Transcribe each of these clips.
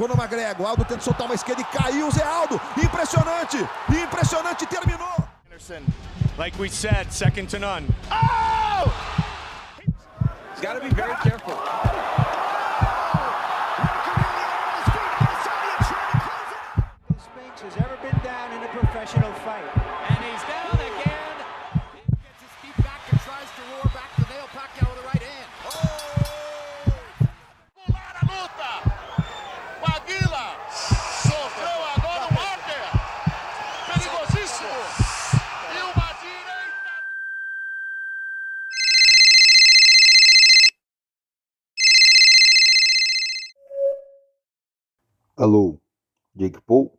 Conor McGregor, Aldo tenta soltar uma esquerda e caiu, Zé Aldo, impressionante, impressionante, terminou. Anderson, like we said, second to none. Oh! He's got to be very careful. Spinks has ever been down in a professional fight. And he's down again. Gets his feet back and tries to roar back to nail Pacquiao with the right hand. Pular a luta. Maguila sofreu agora um Walker. Perigosíssimo. E uma direita. Alô, Jake Paul?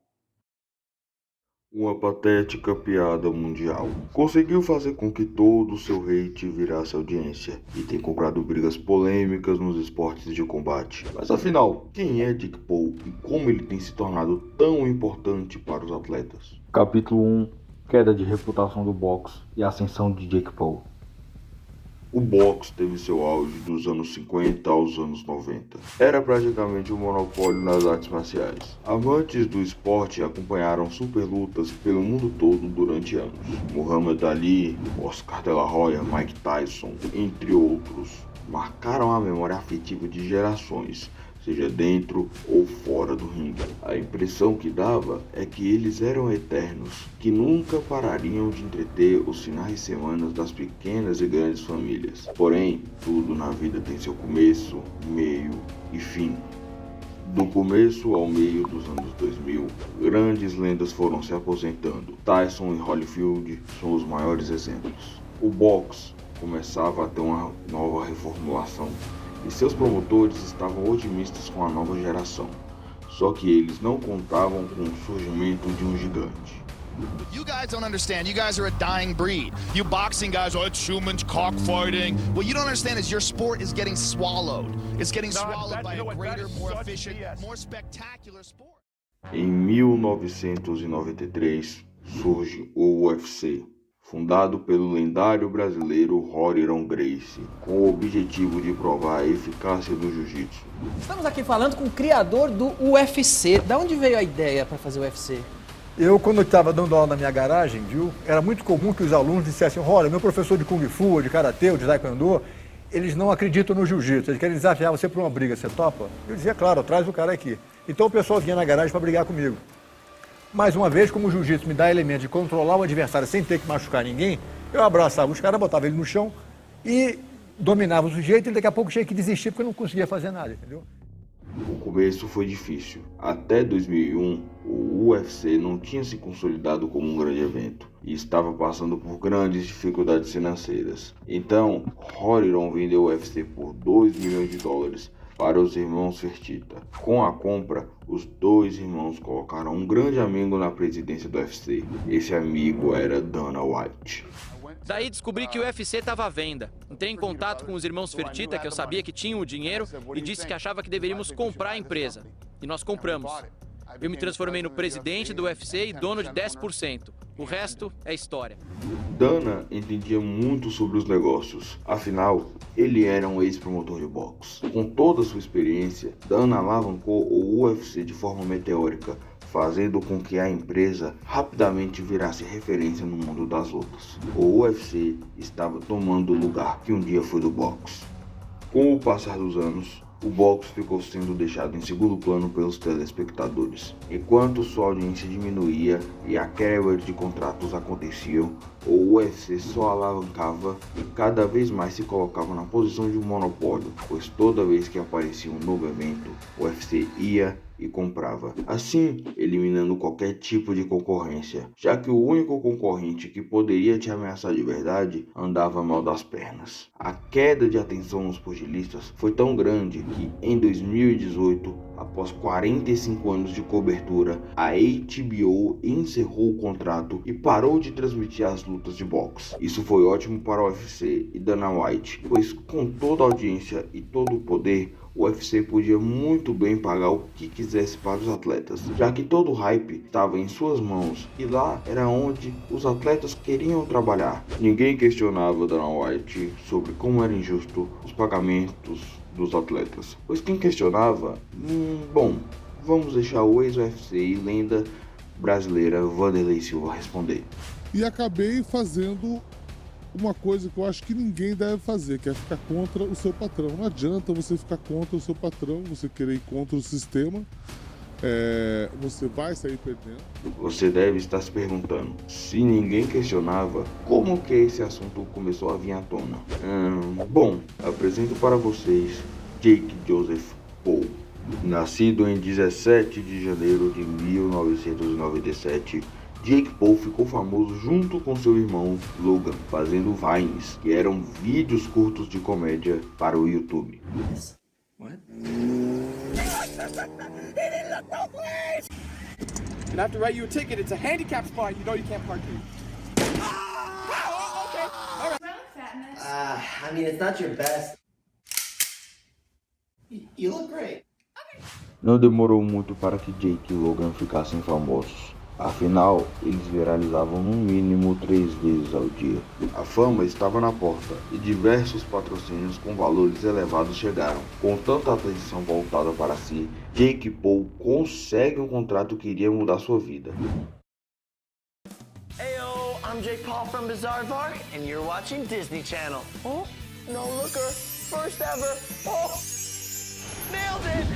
Uma patética piada mundial. Conseguiu fazer com que todo o seu hate virasse audiência e tem comprado brigas polêmicas nos esportes de combate. Mas afinal, quem é Jake Paul e como ele tem se tornado tão importante para os atletas? Capítulo 1: Queda de reputação do boxe e ascensão de Jake Paul. O boxe teve seu auge dos anos 50 aos anos 90. Era praticamente um monopólio nas artes marciais. Amantes do esporte acompanharam superlutas pelo mundo todo durante anos. Muhammad Ali, Oscar de la Hoya, Mike Tyson, entre outros, marcaram a memória afetiva de gerações, seja dentro ou fora do ringue. A impressão que dava é que eles eram eternos, que nunca parariam de entreter os finais de semana das pequenas e grandes famílias. Porém, tudo na vida tem seu começo, meio e fim. Do começo ao meio dos anos 2000, grandes lendas foram se aposentando. Tyson e Holyfield são os maiores exemplos. O boxe começava a ter uma nova reformulação, e seus promotores estavam otimistas com a nova geração. Só que eles não contavam com o surgimento de um gigante. You guys don't understand. You guys are a dying breed. You boxing guys, oh, it's Schumann's cockfighting. What you don't understand is your sport is getting swallowed. It's getting swallowed by a greater, more efficient, more spectacular sport. Em 1993, surge o UFC, fundado pelo lendário brasileiro Rorion Gracie, com o objetivo de provar a eficácia do jiu-jitsu. Estamos aqui falando com o criador do UFC. Da onde veio a ideia para fazer o UFC? Eu, quando eu estava dando aula na minha garagem, viu, era muito comum que os alunos dissessem: olha, meu professor de Kung Fu, de Karatê, ou de Taekwondo, eles não acreditam no jiu-jitsu, eles querem desafiar você para uma briga, você topa? Eu dizia: claro, traz o cara aqui. Então o pessoal vinha na garagem para brigar comigo. Mais uma vez, como o jiu-jitsu me dá elemento de controlar o adversário sem ter que machucar ninguém, eu abraçava os caras, botava ele no chão e dominava o sujeito, e daqui a pouco tinha que desistir porque eu não conseguia fazer nada, entendeu? O começo foi difícil. Até 2001, o UFC não tinha se consolidado como um grande evento e estava passando por grandes dificuldades financeiras. Então, Rorion vendeu o UFC por $2 milhões para os irmãos Fertitta. Com a compra, os dois irmãos colocaram um grande amigo na presidência do UFC. Esse amigo era Dana White. Daí descobri que o UFC estava à venda. Entrei em contato com os irmãos Fertitta, que eu sabia que tinham o dinheiro, e disse que achava que deveríamos comprar a empresa. E nós compramos. Eu me transformei no presidente do UFC e dono de 10%. O resto é história. Dana entendia muito sobre os negócios. Afinal, ele era um ex-promotor de boxe. Com toda a sua experiência, Dana alavancou o UFC de forma meteórica, fazendo com que a empresa rapidamente virasse referência no mundo das lutas. O UFC estava tomando o lugar que um dia foi do boxe. Com o passar dos anos, o boxe ficou sendo deixado em segundo plano pelos telespectadores. Enquanto sua audiência diminuía e a quebra de contratos aconteciam, o UFC só alavancava e cada vez mais se colocava na posição de um monopólio, pois toda vez que aparecia um novo evento, o UFC ia e comprava, assim eliminando qualquer tipo de concorrência, já que o único concorrente que poderia te ameaçar de verdade andava mal das pernas. A queda de atenção nos pugilistas foi tão grande que, em 2018, após 45 anos de cobertura, a HBO encerrou o contrato e parou de transmitir as lutas de boxe. Isso foi ótimo para o UFC e Dana White, pois com toda a audiência e todo o poder, o UFC podia muito bem pagar o que quisesse para os atletas, já que todo o hype estava em suas mãos e lá era onde os atletas queriam trabalhar. Ninguém questionava Dana White sobre como era injusto os pagamentos dos atletas, pois quem questionava, Vamos deixar o ex-UFC e lenda brasileira Wanderlei Silva responder. E acabei fazendo uma coisa que eu acho que ninguém deve fazer, que é ficar contra o seu patrão. Não adianta você ficar contra o seu patrão, você querer ir contra o sistema, você vai sair perdendo. Você deve estar se perguntando, se ninguém questionava, como que esse assunto começou a vir à tona? Bom, apresento para vocês Jake Joseph Paul. Nascido em 17 de janeiro de 1997, Jake Paul ficou famoso junto com seu irmão Logan, fazendo vines, que eram vídeos curtos de comédia para o YouTube. What? And I have to write you a ticket. It's a handicap spot. You know you can't park here. Okay. All right. I mean, it's not your best. You look great. Não demorou muito para que Jake e Logan ficassem famosos. Afinal, eles viralizavam no mínimo 3 vezes ao dia. A fama estava na porta e diversos patrocínios com valores elevados chegaram. Com tanta atenção voltada para si, Jake Paul consegue um contrato que iria mudar sua vida. Heyo, I'm Jake Paul from Bizarre Bar, and you're watching Disney Channel. Oh, no looker, first ever. Oh, nailed it!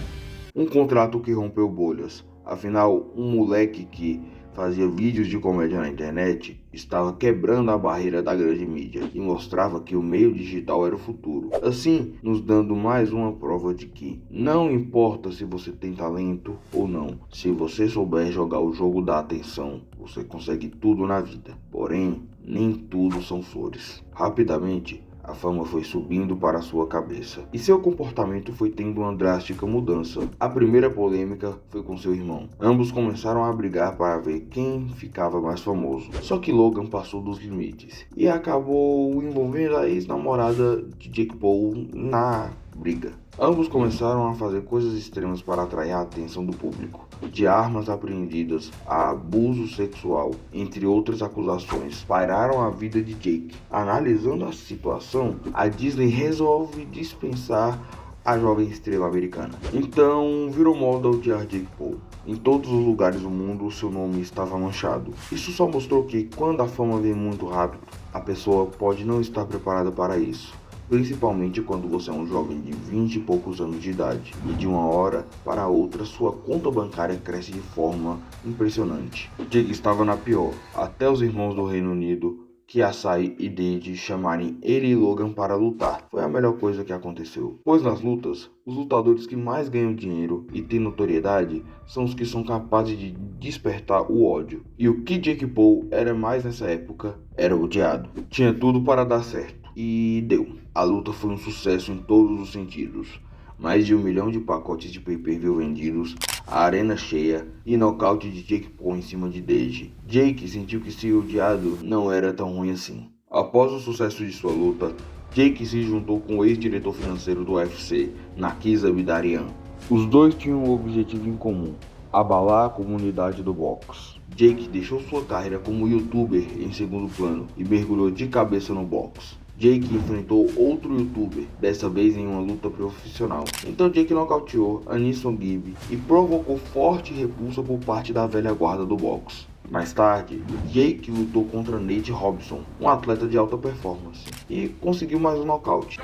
Um contrato que rompeu bolhas. Afinal, um moleque que fazia vídeos de comédia na internet estava quebrando a barreira da grande mídia e mostrava que o meio digital era o futuro. Assim, nos dando mais uma prova de que não importa se você tem talento ou não, se você souber jogar o jogo da atenção, você consegue tudo na vida. Porém, nem tudo são flores. Rapidamente, a fama foi subindo para sua cabeça e seu comportamento foi tendo uma drástica mudança. A primeira polêmica foi com seu irmão. Ambos começaram a brigar para ver quem ficava mais famoso. Só que Logan passou dos limites e acabou envolvendo a ex-namorada de Jake Paul na briga. Ambos começaram a fazer coisas extremas para atrair a atenção do público. De armas apreendidas a abuso sexual, entre outras acusações, pairaram a vida de Jake. Analisando a situação, a Disney resolve dispensar a jovem estrela americana. Então, virou moda odiar Jake Paul. Em todos os lugares do mundo, seu nome estava manchado. Isso só mostrou que, quando a fama vem muito rápido, a pessoa pode não estar preparada para isso. Principalmente quando você é um jovem de 20 e poucos anos de idade e de uma hora para outra sua conta bancária cresce de forma impressionante. Jake estava na pior, até os irmãos do Reino Unido, Kiasai e Deji, chamarem ele e Logan para lutar. Foi a melhor coisa que aconteceu, pois nas lutas, os lutadores que mais ganham dinheiro e têm notoriedade são os que são capazes de despertar o ódio. E o que Jake Paul era mais nessa época era odiado. Tinha tudo para dar certo. E deu. A luta foi um sucesso em todos os sentidos. Mais de 1 milhão de pacotes de pay-per-view vendidos, a arena cheia e nocaute de Jake Paul em cima de Deji. Jake sentiu que ser odiado não era tão ruim assim. Após o sucesso de sua luta, Jake se juntou com o ex-diretor financeiro do UFC, Nakisa Bidarian. Os dois tinham um objetivo em comum: abalar a comunidade do boxe. Jake deixou sua carreira como youtuber em segundo plano e mergulhou de cabeça no boxe. Jake enfrentou outro youtuber, dessa vez em uma luta profissional. Então Jake nocauteou Anderson Gibb e provocou forte repulsa por parte da velha guarda do boxe. Mais tarde, Jake lutou contra Nate Robinson, um atleta de alta performance, e conseguiu mais um nocaute.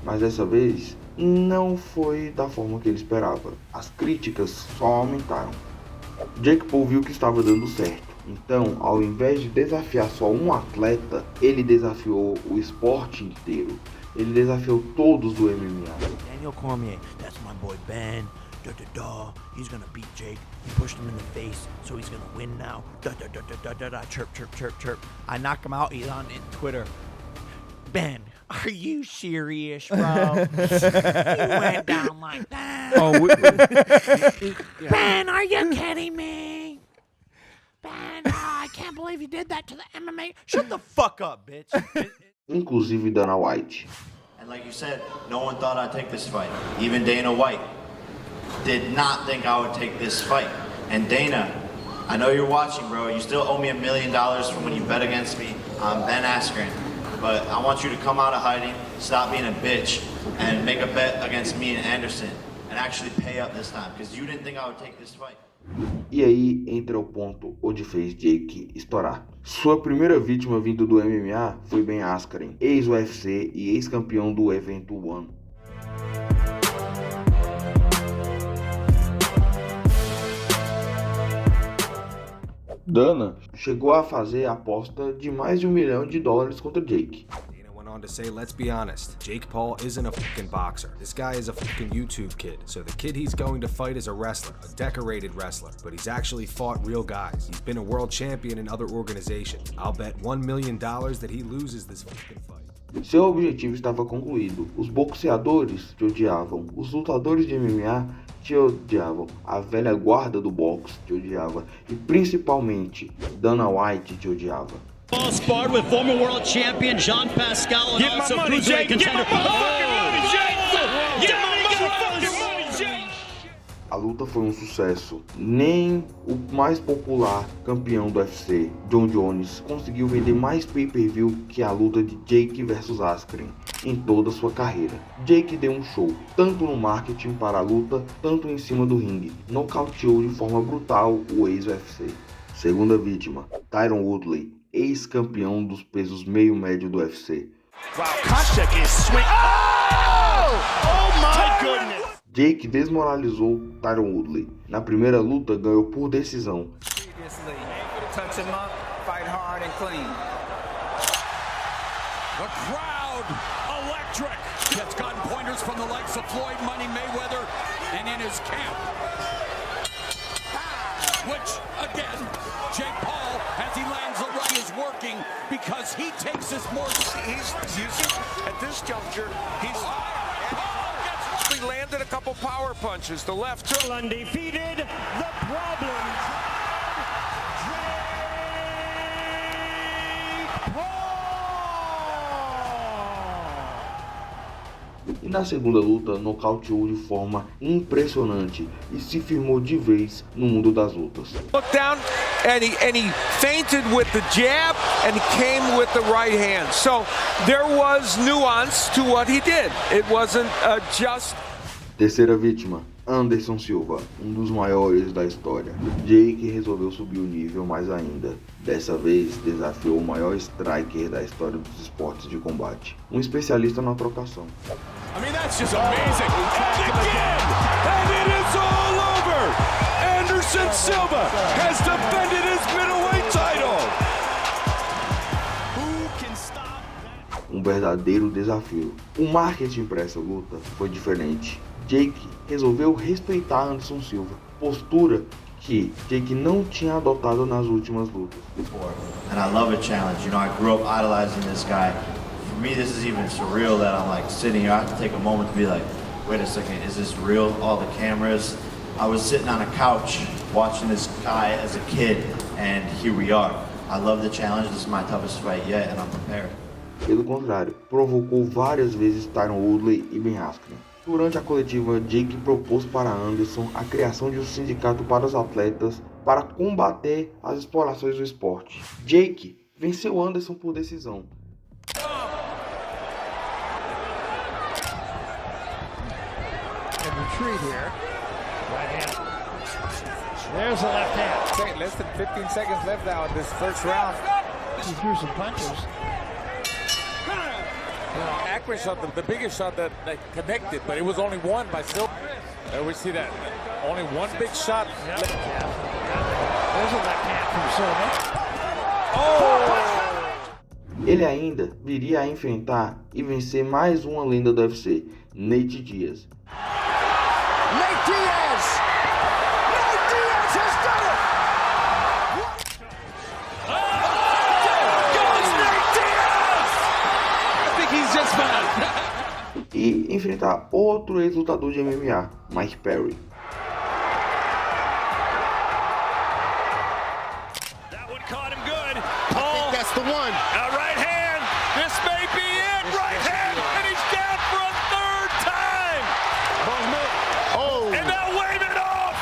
Mas dessa vez, não foi da forma que ele esperava. As críticas só aumentaram. Jake Paul viu que estava dando certo. Então, ao invés de desafiar só um atleta, ele desafiou o esporte inteiro. Ele desafiou todos do MMA. Daniel Cormier, that's my boy Ben. He's gonna beat Jake. He pushed him in the face, so he's gonna win now. Chirp, chirp, chirp, chirp. I knock him out. He's on Twitter. Ben, are you serious, bro? You went down like that. Ben, are you kidding me? Ben, I can't believe you did that to the MMA. Shut the fuck up, bitch. Inclusive Dana White. And like you said, no one thought I'd take this fight. Even Dana White did not think I would take this fight. And Dana, I know you're watching, bro. You still owe me $1 million from when you bet against me on Ben Askren. but I want you to come out of hiding, stop being a bitch, and make a bet against me and Anderson, and actually pay up this time, because you didn't think I would take this fight. E aí entra o ponto onde fez Jake estourar. Sua primeira vítima vindo do MMA foi Ben Askren, ex-UFC e ex-campeão do evento One. Dana chegou a fazer a aposta de mais de $1 milhão contra Jake. On to say, let's be honest, Jake Paul isn't a fucking boxer. This guy is a fucking YouTube kid. So the kid he's going to fight is a wrestler, a decorated wrestler, but he's actually fought real guys. He's been a world champion in other organizations. I'll bet $1 million that he loses this fucking fight. Seu objetivo estava concluído. Os boxeadores te odiavam, os lutadores de MMA te odiavam, a velha guarda do boxe te odiava e principalmente Dana White te odiava. Paul sparred with former world champion Jean Pascal and also cruiserweight contender. A luta foi um sucesso. Nem o mais popular campeão do UFC, John Jones, conseguiu vender mais pay-per-view que a luta de Jake vs Askren em toda sua carreira. Jake deu um show, tanto no marketing para a luta, tanto em cima do ringue. Nocauteou de forma brutal o ex-UFC. Segunda vítima, Tyron Woodley, ex-campeão dos pesos meio-médio do UFC. Wow, Koscheck is swing. Oh my goodness! Jake desmoralizou Tyron Woodley. Na primeira luta, ganhou por decisão. Touch him up, fight hard and clean. The crowd electric. Gets gun pointers from the likes of Floyd Money Mayweather and in his camp. Which, again, Jake Paul, as he lands the right, is working because he takes this more. He's using, at this juncture, he landed a couple power punches. The left hook. Undefeated, the problem. Jake Paul. E na segunda luta, nocauteou de forma impressionante e se firmou de vez no mundo das lutas. Look down and he feinted with the jab and he came with the right hand. So there was nuance to what he did. It wasn't just. Terceira vítima, Anderson Silva, um dos maiores da história. Jake resolveu subir o nível mais ainda. Dessa vez, desafiou o maior striker da história dos esportes de combate, um especialista na trocação. I mean, that's just amazing. And again, and it is all over. Anderson Silva has defended his middleweight title. Who can stop that? Um verdadeiro desafio. O marketing para essa luta foi diferente. Jake resolveu respeitar Anderson Silva, postura que Jake não tinha adotado nas últimas lutas. And I love a challenge. You know, I grew up idolizing this guy. For me, this is even surreal that I'm like sitting here. I have to take a moment to be like, wait a second, is this real? All the cameras. I was sitting on a couch watching this guy as a kid, and here we are. I love the challenge. This is my toughest fight yet, and I'm prepared. Pelo contrário, provocou várias vezes Tyron Woodley e Ben Askren. Durante a coletiva, Jake propôs para Anderson a criação de um sindicato para os atletas para combater as explorações do esporte. Jake venceu Anderson por decisão. Retreat here. Right hand. There's the left hand. Okay, less than 15 seconds left now in this first round. He threw some punches. Accurate shot, the biggest shot that connected, but it was only one by Silva. There we see that. Only one big shot. Yep. There's a left hand from Silva. Oh! Ele ainda viria a enfrentar e vencer mais uma lenda do UFC, Nate Diaz. Nate Diaz! Nate Diaz has done it! Goes Nate Diaz! I think he's just mad. E enfrentar outro ex-lutador de MMA, Mike Perry. That one caught him good. Paul, I think that's the one. Right hand. This may be it. Right hand, and he's down for a third time. Oh! And now wave it off.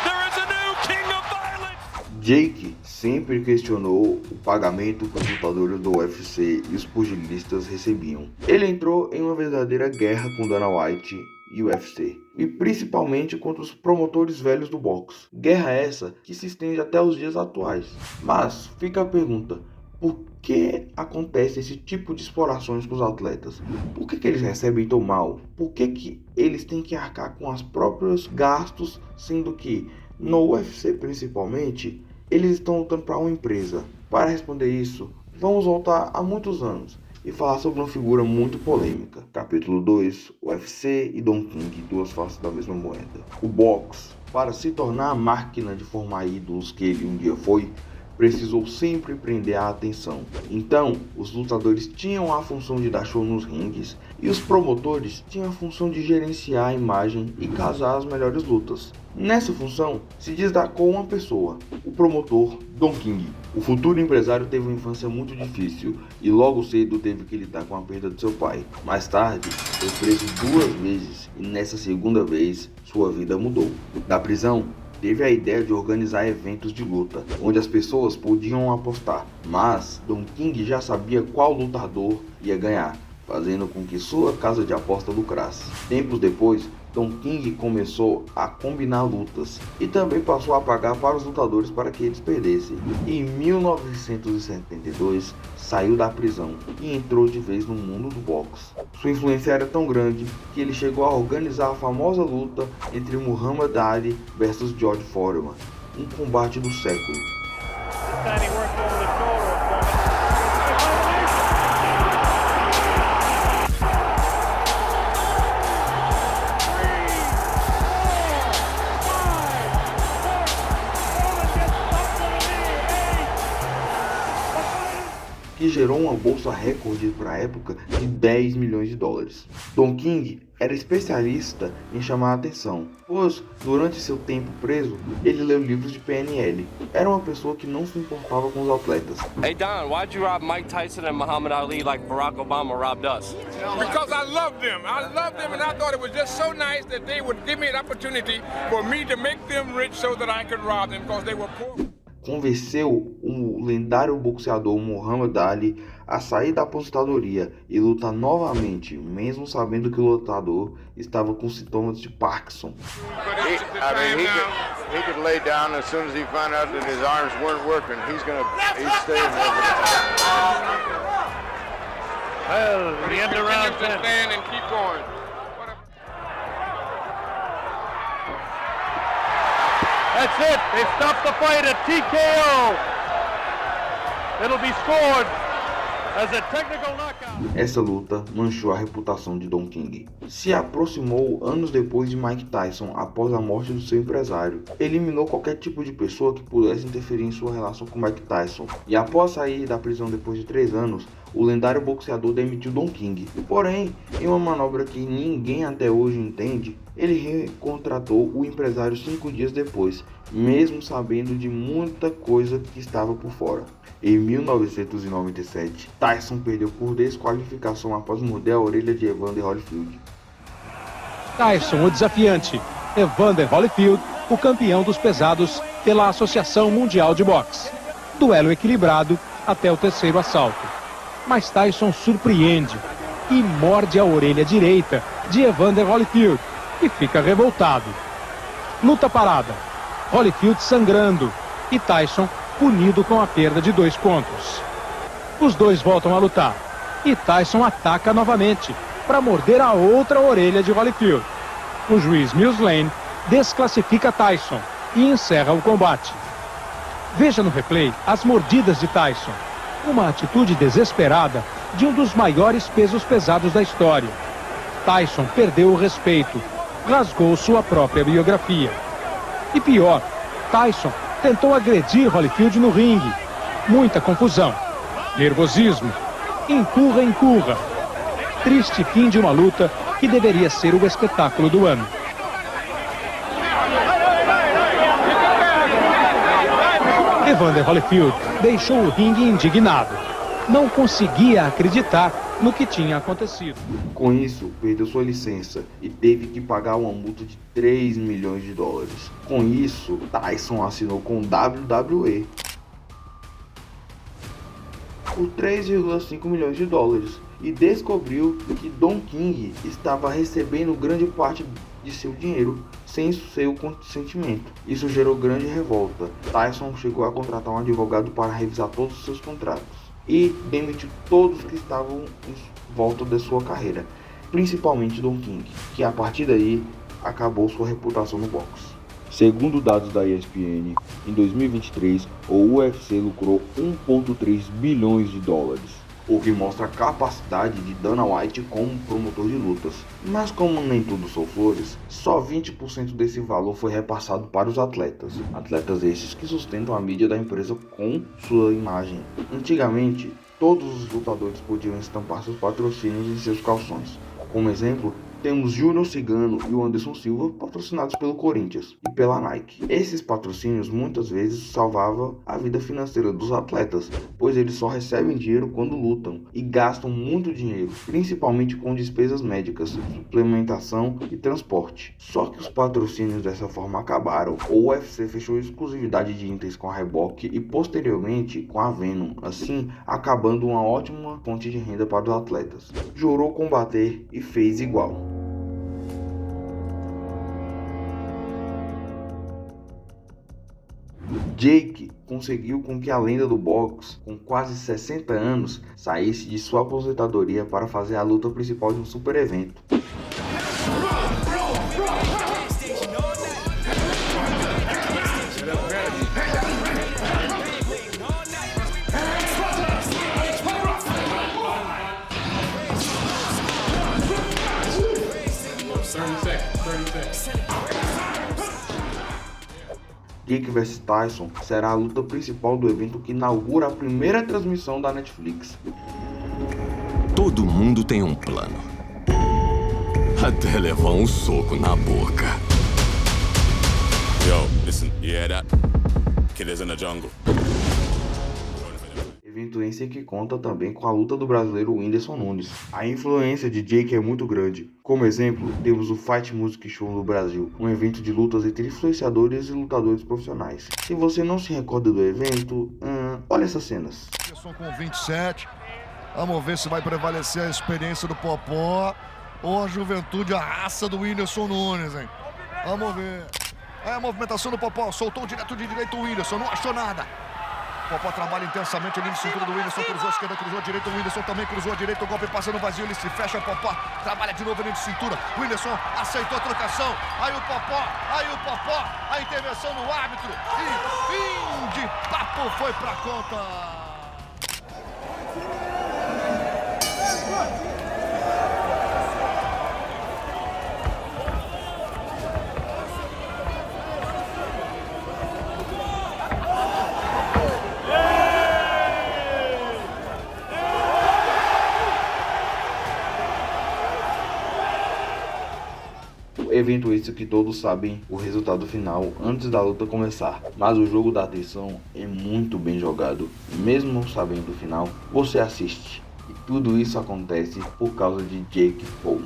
There is a new king of violence. Jake sempre questionou o pagamento que os lutadores do UFC e os pugilistas recebiam. Ele entrou em uma verdadeira guerra com Dana White e o UFC, e principalmente contra os promotores velhos do boxe. Guerra essa que se estende até os dias atuais. Mas fica a pergunta: por que acontece esse tipo de explorações com os atletas? Por que eles recebem tão mal? Por que eles têm que arcar com os próprios gastos, sendo que no UFC principalmente eles estão lutando para uma empresa? Para responder isso, vamos voltar a muitos anos e falar sobre uma figura muito polêmica. Capítulo 2, UFC e Don King, duas faces da mesma moeda. O boxe, para se tornar a máquina de formar ídolos que ele um dia foi, precisou sempre prender a atenção. Então, os lutadores tinham a função de dar show nos ringues e os promotores tinham a função de gerenciar a imagem e casar as melhores lutas. Nessa função, se destacou uma pessoa, o promotor Don King. O futuro empresário teve uma infância muito difícil e logo cedo teve que lidar com a perda de seu pai. Mais tarde, foi preso 2 vezes e nessa segunda vez, sua vida mudou. Da prisão, teve a ideia de organizar eventos de luta, onde as pessoas podiam apostar, mas Don King já sabia qual lutador ia ganhar, fazendo com que sua casa de aposta lucrasse. Tempos depois, Don King começou a combinar lutas e também passou a pagar para os lutadores para que eles perdessem. Em 1972, saiu da prisão e entrou de vez no mundo do boxe. Sua influência era tão grande que ele chegou a organizar a famosa luta entre Muhammad Ali versus George Foreman, um combate do século. Que gerou uma bolsa recorde para a época de 10 milhões de dólares. Don King era especialista em chamar a atenção, pois durante seu tempo preso, ele leu livros de PNL. Era uma pessoa que não se importava com os atletas. Hey Don, why'd you rob Mike Tyson and Muhammad Ali like Barack Obama robbed us? Because I love them. I love them and I thought it was just so nice that they would give me an opportunity for me to make them rich so that I could rob them because they were poor. Convenceu o lendário boxeador Muhammad Ali a sair da aposentadoria e lutar novamente, mesmo sabendo que o lutador estava com sintomas de Parkinson. He could lay down as soon as he found out that his arms weren't working. He's staying there. Well, the end of round 10. Stand and keep going. That's it. They stopped the fight at TKO. It'll be scored as a technical knockout. Essa luta manchou a reputação de Don King. Se aproximou anos depois de Mike Tyson após a morte do seu empresário. Eliminou qualquer tipo de pessoa que pudesse interferir em sua relação com Mike Tyson. E após sair da prisão depois de 3 anos, o lendário boxeador demitiu Don King. Porém, em uma manobra que ninguém até hoje entende, ele recontratou o empresário 5 dias depois, mesmo sabendo de muita coisa que estava por fora. Em 1997, Tyson perdeu por desqualificação após morder a orelha de Evander Holyfield. Tyson, o desafiante. Evander Holyfield, o campeão dos pesados pela Associação Mundial de Boxe. Duelo equilibrado até o 3º assalto. Mas Tyson surpreende e morde a orelha direita de Evander Holyfield, que fica revoltado. Luta parada. Holyfield sangrando e Tyson punido com a perda de 2 pontos. Os dois voltam a lutar e Tyson ataca novamente para morder a outra orelha de Holyfield. O juiz Mills Lane desclassifica Tyson e encerra o combate. Veja no replay as mordidas de Tyson. Uma atitude desesperada de um dos maiores pesos pesados da história. Tyson perdeu o respeito, rasgou sua própria biografia. E pior, Tyson tentou agredir Holyfield no ringue. Muita confusão, nervosismo, empurra. Triste fim de uma luta que deveria ser o espetáculo do ano. Evander Holyfield deixou o ringue indignado. Não conseguia acreditar no que tinha acontecido. Com isso, perdeu sua licença e teve que pagar uma multa de 3 milhões de dólares. Com isso, Tyson assinou com WWE. por 3,5 milhões de dólares e descobriu que Don King estava recebendo grande parte de seu dinheiro sem seu consentimento. Isso gerou grande revolta. Tyson chegou a contratar um advogado para revisar todos os seus contratos e demitiu todos que estavam em volta da sua carreira, principalmente Don King, que a partir daí acabou sua reputação no boxe. Segundo dados da ESPN, em 2023 o UFC lucrou 1,3 bilhões de dólares, o que mostra a capacidade de Dana White como promotor de lutas. Mas como nem tudo são flores, só 20% desse valor foi repassado para os atletas. Atletas estes que sustentam a mídia da empresa com sua imagem. Antigamente, todos os lutadores podiam estampar seus patrocínios em seus calções. Como exemplo, temos Júnior Cigano e o Anderson Silva patrocinados pelo Corinthians e pela Nike. Esses patrocínios muitas vezes salvavam a vida financeira dos atletas, pois eles só recebem dinheiro quando lutam e gastam muito dinheiro, principalmente com despesas médicas, suplementação e transporte. Só que os patrocínios dessa forma acabaram. O UFC fechou exclusividade de itens com a Reebok e posteriormente com a Venom, assim acabando uma ótima fonte de renda para os atletas. Jurou combater e fez igual. Jake conseguiu com que a lenda do boxe, com quase 60 anos, saísse de sua aposentadoria para fazer a luta principal de um super evento. Jake vs Tyson será a luta principal do evento que inaugura a primeira transmissão da Netflix. Todo mundo tem um plano. Até levar um soco na boca. Yo, listen, you hear that? Killers in the jungle. Evento esse que conta também com a luta do brasileiro Whindersson Nunes. A influência de Jake é muito grande. Como exemplo, temos o Fight Music Show no Brasil, um evento de lutas entre influenciadores e lutadores profissionais. Se você não se recorda do evento, olha essas cenas. Com 27, vamos ver se vai prevalecer a experiência do Popó ou a juventude, a raça do Whindersson Nunes, hein? Vamos ver. É a movimentação do Popó, soltou direto de direito o Whindersson, não achou nada. Popó trabalha intensamente ali no cintura do Whindersson, cruzou a esquerda, cruzou a direita, o Whindersson também cruzou a direita, o golpe passa no vazio, ele se fecha, o Popó trabalha de novo ali de cintura, o Whindersson aceitou a trocação, aí o Popó, a intervenção no árbitro, e fim de papo foi pra conta. Evento esse que todos sabem o resultado final antes da luta começar, mas o jogo da atenção é muito bem jogado. Mesmo sabendo o final, você assiste. E tudo isso acontece por causa de Jake Paul.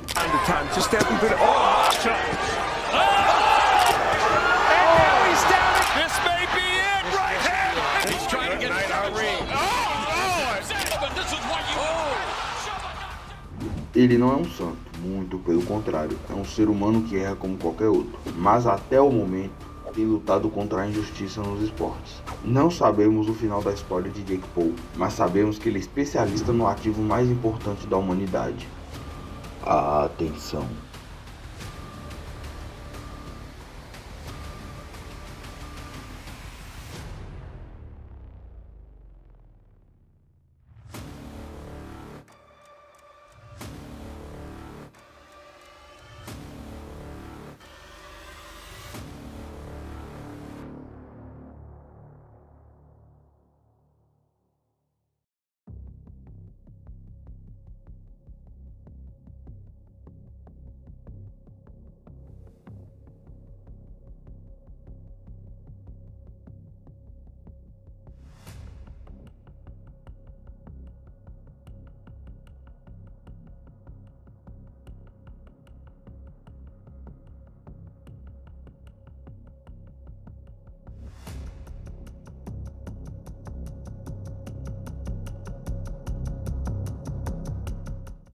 Ele não é um santo, muito pelo contrário, é um ser humano que erra como qualquer outro, mas até o momento tem lutado contra a injustiça nos esportes. Não sabemos o final da história de Jake Paul, mas sabemos que ele é especialista no ativo mais importante da humanidade: a atenção.